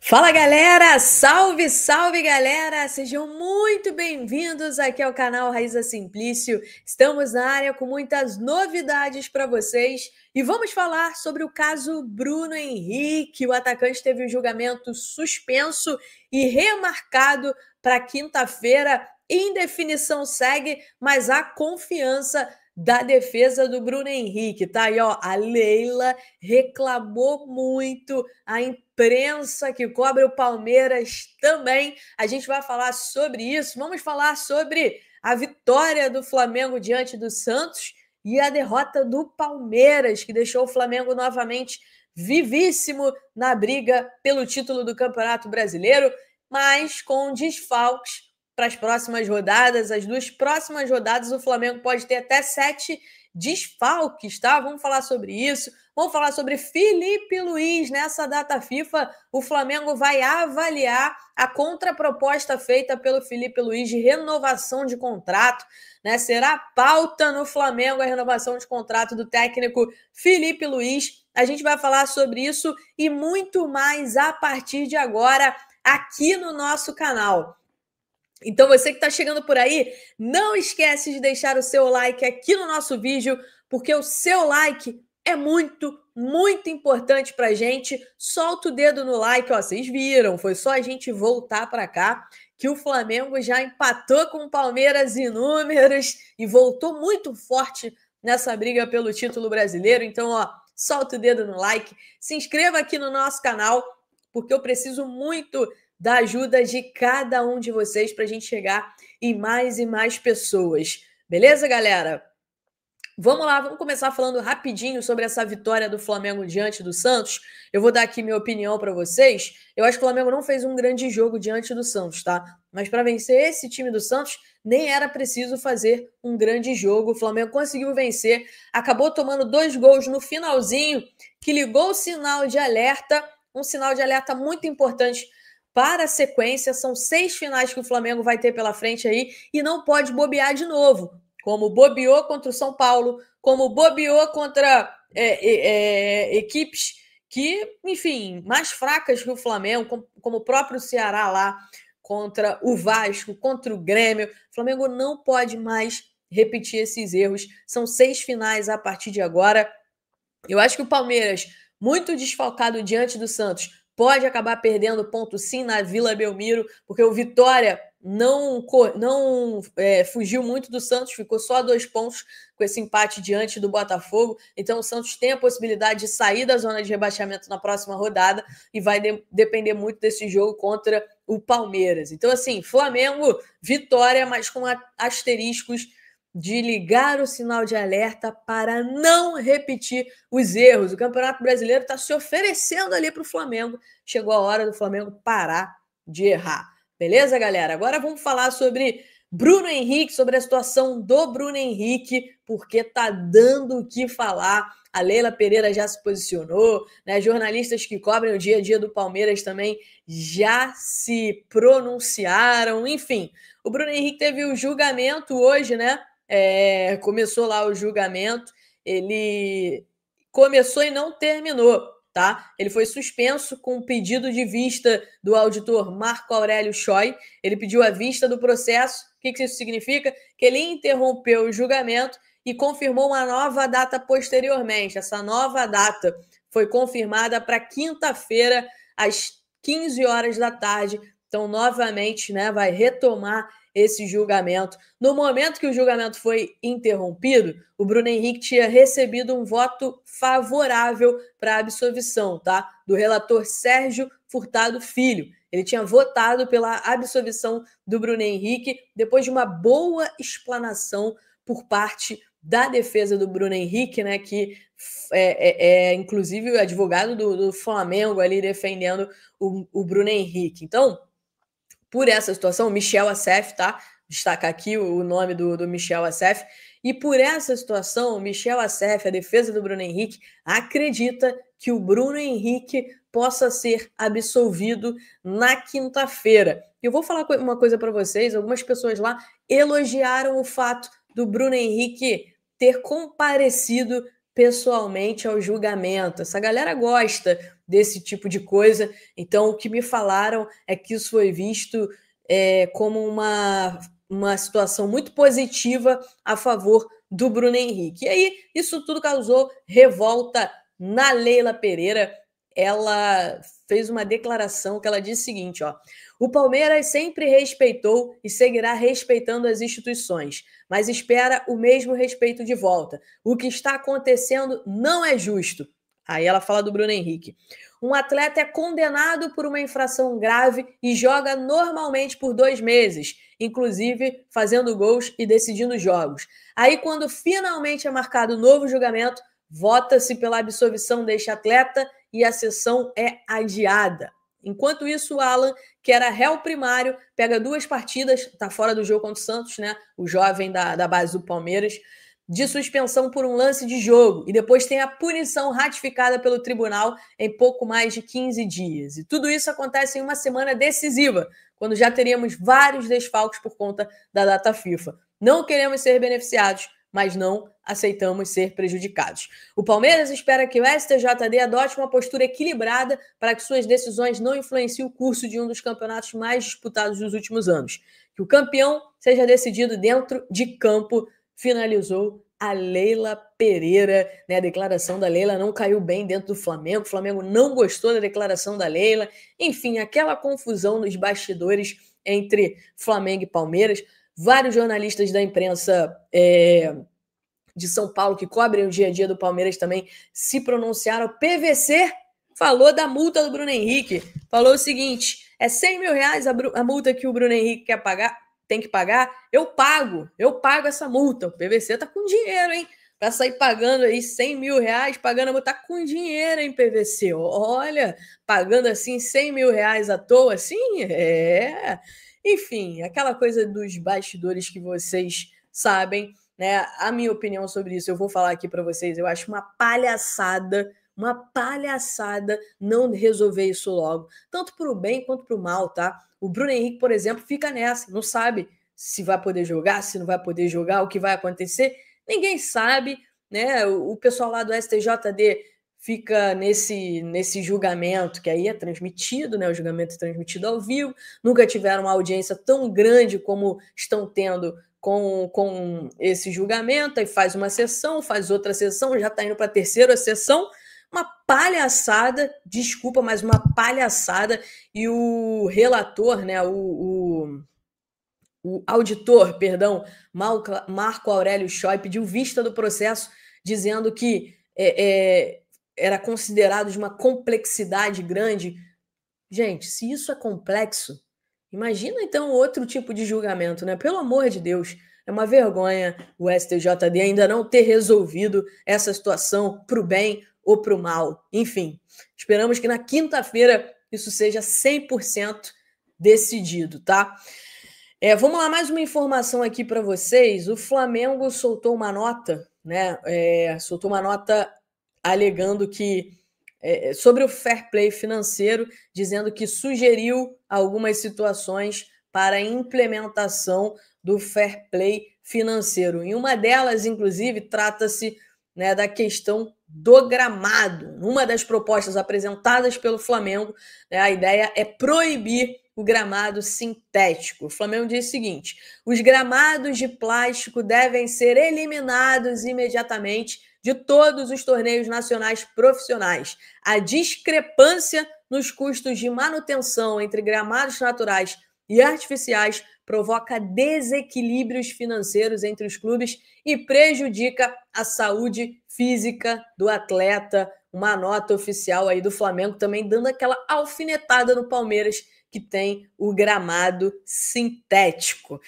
Fala galera, salve, salve galera, sejam muito bem-vindos aqui ao canal Raíza Simplício. Estamos na área com muitas novidades para vocês e vamos falar sobre o caso Bruno Henrique. O atacante teve o julgamento suspenso e remarcado para quinta-feira. Indefinição segue, mas há confiança da defesa do Bruno Henrique. Tá aí, ó, a Leila reclamou muito, a imprensa que cobre o Palmeiras também. A gente vai falar sobre isso. Vamos falar sobre a vitória do Flamengo diante do Santos e a derrota do Palmeiras, que deixou o Flamengo novamente vivíssimo na briga pelo título do Campeonato Brasileiro, mas com desfalques para as próximas rodadas. As duas próximas rodadas o Flamengo pode ter até 7 desfalques, tá? Vamos falar sobre isso. Vamos falar sobre Felipe Luiz. Nessa data FIFA, o Flamengo vai avaliar a contraproposta feita pelo Felipe Luiz de renovação de contrato, né? Será pauta no Flamengo a renovação de contrato do técnico Felipe Luiz. A gente vai falar sobre isso e muito mais a partir de agora aqui no nosso canal. Então você que está chegando por aí, não esquece de deixar o seu like aqui no nosso vídeo, porque o seu like é muito, muito importante para a gente. Solta o dedo no like, ó, vocês viram, foi só a gente voltar para cá que o Flamengo já empatou com o Palmeiras em números e voltou muito forte nessa briga pelo título brasileiro. Então, ó, solta o dedo no like, se inscreva aqui no nosso canal, porque eu preciso muito da ajuda de cada um de vocês para a gente chegar em mais e mais pessoas. Beleza, galera? Vamos lá, vamos começar falando rapidinho sobre essa vitória do Flamengo diante do Santos. Eu vou dar aqui minha opinião para vocês. Eu acho que o Flamengo não fez um grande jogo diante do Santos, tá? Mas para vencer esse time do Santos, nem era preciso fazer um grande jogo. O Flamengo conseguiu vencer, acabou tomando 2 gols no finalzinho, que ligou o sinal de alerta, um sinal de alerta muito importante para a sequência. São 6 finais que o Flamengo vai ter pela frente aí e não pode bobear de novo, como bobeou contra o São Paulo, como bobeou contra equipes que, enfim, mais fracas que o Flamengo, como o próprio Ceará lá, contra o Vasco, contra o Grêmio. O Flamengo não pode mais repetir esses erros. São 6 finais a partir de agora. Eu acho que o Palmeiras, muito desfalcado diante do Santos, pode acabar perdendo ponto sim na Vila Belmiro, porque o Vitória não fugiu muito do Santos, ficou só a 2 pontos com esse empate diante do Botafogo. Então o Santos tem a possibilidade de sair da zona de rebaixamento na próxima rodada e vai depender muito desse jogo contra o Palmeiras. Então, assim, Flamengo, vitória, mas com asteriscos de ligar o sinal de alerta para não repetir os erros. O Campeonato Brasileiro está se oferecendo ali para o Flamengo. Chegou a hora do Flamengo parar de errar. Beleza, galera? Agora vamos falar sobre Bruno Henrique, sobre a situação do Bruno Henrique, porque tá dando o que falar. A Leila Pereira já se posicionou, né? Jornalistas que cobrem o dia a dia do Palmeiras também já se pronunciaram. Enfim, o Bruno Henrique teve o julgamento hoje, né? Começou lá o julgamento, ele começou e não terminou, tá? Ele foi suspenso com um pedido de vista do auditor Marco Aurélio Choi. Ele pediu a vista do processo. O que isso significa? Que ele interrompeu o julgamento e confirmou uma nova data posteriormente. Essa nova data foi confirmada para quinta-feira, às 15 horas da tarde. Então, novamente, né, vai retomar esse julgamento. No momento que o julgamento foi interrompido, o Bruno Henrique tinha recebido um voto favorável para a absolvição, tá? Do relator Sérgio Furtado Filho. Ele tinha votado pela absolvição do Bruno Henrique depois de uma boa explanação por parte da defesa do Bruno Henrique, né, que inclusive o advogado do Flamengo ali defendendo o Bruno Henrique. Então, por essa situação, Michel Assef, tá? Destacar aqui o nome do Michel Assef. E por essa situação, o Michel Assef, a defesa do Bruno Henrique, acredita que o Bruno Henrique possa ser absolvido na quinta-feira. Eu vou falar uma coisa para vocês, algumas pessoas lá elogiaram o fato do Bruno Henrique ter comparecido pessoalmente ao julgamento. Essa galera gosta desse tipo de coisa, então o que me falaram é que isso foi visto como uma situação muito positiva a favor do Bruno Henrique. E aí, isso tudo causou revolta na Leila Pereira. Ela fez uma declaração que ela disse o seguinte, ó: o Palmeiras sempre respeitou e seguirá respeitando as instituições, mas espera o mesmo respeito de volta. O que está acontecendo não é justo. Aí ela fala do Bruno Henrique. Um atleta é condenado por uma infração grave e joga normalmente por 2 meses, inclusive fazendo gols e decidindo jogos. Aí, quando finalmente é marcado novo julgamento, vota-se pela absolvição deste atleta e a sessão é adiada. Enquanto isso, o Alan, que era réu primário, pega 2 partidas, está fora do jogo contra o Santos, né? O jovem da base do Palmeiras, de suspensão por um lance de jogo, e depois tem a punição ratificada pelo tribunal em pouco mais de 15 dias. E tudo isso acontece em uma semana decisiva, quando já teríamos vários desfalques por conta da data FIFA. Não queremos ser beneficiados, mas não aceitamos ser prejudicados. O Palmeiras espera que o STJD adote uma postura equilibrada para que suas decisões não influenciem o curso de um dos campeonatos mais disputados dos últimos anos. Que o campeão seja decidido dentro de campo, finalizou a Leila Pereira, né? A declaração da Leila não caiu bem dentro do Flamengo, o Flamengo não gostou da declaração da Leila, enfim, aquela confusão nos bastidores entre Flamengo e Palmeiras. Vários jornalistas da imprensa de São Paulo que cobrem o dia a dia do Palmeiras também se pronunciaram. O PVC falou da multa do Bruno Henrique, falou o seguinte: é 100 mil reais a multa que o Bruno Henrique tem que pagar, eu pago essa multa. O PVC tá com dinheiro, hein? Para sair pagando aí 100 mil reais, pagando a multa, tá com dinheiro, hein, PVC? Olha, pagando assim 100 mil reais à toa, assim, Enfim, aquela coisa dos bastidores que vocês sabem, né? A minha opinião sobre isso, eu vou falar aqui para vocês, eu acho uma palhaçada não resolver isso logo, tanto para o bem quanto para o mal, tá? O Bruno Henrique, por exemplo, fica nessa, não sabe se vai poder jogar, se não vai poder jogar, o que vai acontecer, ninguém sabe, né? O pessoal lá do STJD fica nesse julgamento, que aí é transmitido, né? O julgamento é transmitido ao vivo, nunca tiveram uma audiência tão grande como estão tendo com esse julgamento, aí faz uma sessão, faz outra sessão, já está indo para a terceira sessão, uma palhaçada, desculpa, mas uma palhaçada, e o relator, né, o auditor, perdão, Marco Aurélio Schoy, pediu vista do processo, dizendo que era considerado de uma complexidade grande. Gente, se isso é complexo, imagina então outro tipo de julgamento, né? Pelo amor de Deus, é uma vergonha o STJD ainda não ter resolvido essa situação para o bem ou para o mal. Enfim, esperamos que na quinta-feira isso seja 100% decidido, tá? Vamos lá, mais uma informação aqui para vocês. O Flamengo soltou uma nota, né? Soltou uma nota alegando que sobre o fair play financeiro, dizendo que sugeriu algumas situações para a implementação do fair play financeiro. Em uma delas, inclusive, trata-se, né, da questão do gramado. Uma das propostas apresentadas pelo Flamengo, né, a ideia é proibir o gramado sintético. O Flamengo diz o seguinte: os gramados de plástico devem ser eliminados imediatamente de todos os torneios nacionais profissionais. A discrepância nos custos de manutenção entre gramados naturais e artificiais provoca desequilíbrios financeiros entre os clubes e prejudica a saúde física do atleta. Uma nota oficial aí do Flamengo também dando aquela alfinetada no Palmeiras, que tem o gramado sintético.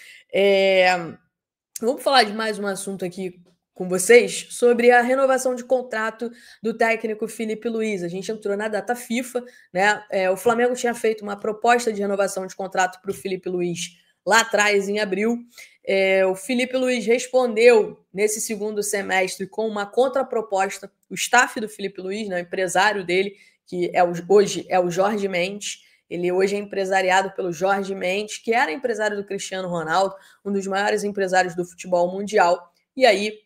Vamos falar de mais um assunto aqui com vocês sobre a renovação de contrato do técnico Filipe Luiz. A gente entrou na data FIFA, né? O Flamengo tinha feito uma proposta de renovação de contrato para o Filipe Luiz lá atrás, em abril. O Filipe Luiz respondeu nesse segundo semestre com uma contraproposta. O staff do Filipe Luiz, né, o empresário dele, que hoje é o Jorge Mendes, ele hoje é empresariado pelo Jorge Mendes, que era empresário do Cristiano Ronaldo, um dos maiores empresários do futebol mundial. E aí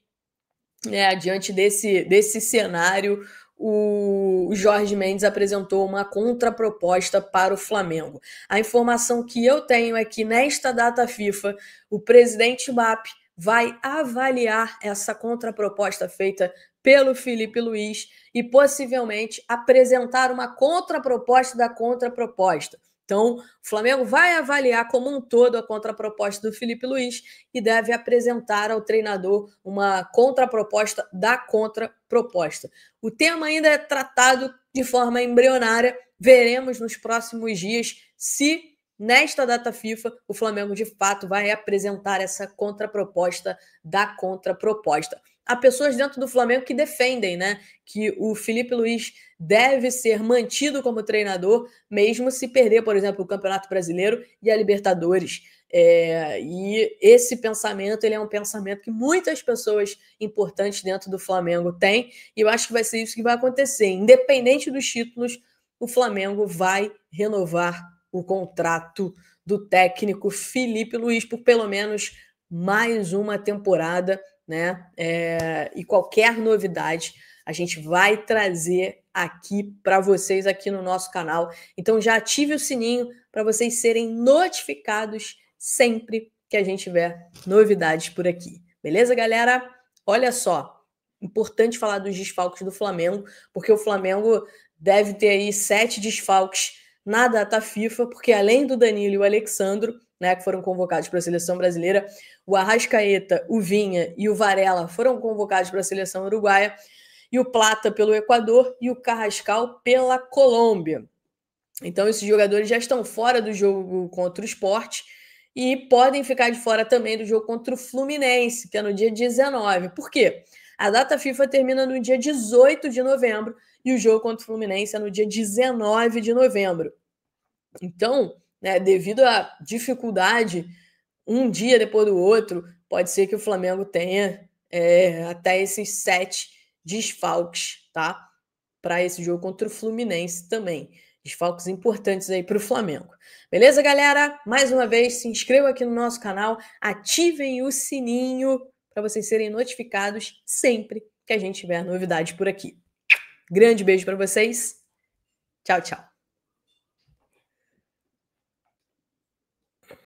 diante desse cenário, o Jorge Mendes apresentou uma contraproposta para o Flamengo. A informação que eu tenho é que nesta data FIFA, o presidente BAP vai avaliar essa contraproposta feita pelo Felipe Luiz e possivelmente apresentar uma contraproposta da contraproposta. Então, o Flamengo vai avaliar como um todo a contraproposta do Felipe Luiz e deve apresentar ao treinador uma contraproposta da contraproposta. O tema ainda é tratado de forma embrionária. Veremos nos próximos dias se, nesta data FIFA, o Flamengo de fato vai apresentar essa contraproposta da contraproposta. Há pessoas dentro do Flamengo que defendem, que o Felipe Luiz deve ser mantido como treinador, mesmo se perder, por exemplo, o Campeonato Brasileiro e a Libertadores. E esse pensamento, ele é um pensamento que muitas pessoas importantes dentro do Flamengo têm, e eu acho que vai ser isso que vai acontecer. Independente dos títulos, o Flamengo vai renovar o contrato do técnico Felipe Luiz por pelo menos mais uma temporada, e qualquer novidade a gente vai trazer aqui para vocês aqui no nosso canal. Então já ative o sininho para vocês serem notificados sempre que a gente tiver novidades por aqui. Beleza, galera? Olha só, importante falar dos desfalques do Flamengo, porque o Flamengo deve ter aí 7 desfalques na data FIFA, porque além do Danilo e o Alexandro, que foram convocados para a seleção brasileira, o Arrascaeta, o Vinha e o Varela foram convocados para a seleção uruguaia, e o Plata pelo Equador e o Carrascal pela Colômbia. Então esses jogadores já estão fora do jogo contra o Sport e podem ficar de fora também do jogo contra o Fluminense, que é no dia 19. Por quê? A data FIFA termina no dia 18 de novembro e o jogo contra o Fluminense é no dia 19 de novembro. Então, devido à dificuldade, um dia depois do outro, pode ser que o Flamengo tenha até esses 7 desfalques, tá? Para esse jogo contra o Fluminense também. Desfalques importantes aí para o Flamengo. Beleza, galera? Mais uma vez, se inscrevam aqui no nosso canal, ativem o sininho para vocês serem notificados sempre que a gente tiver novidade por aqui. Grande beijo para vocês. Tchau, tchau.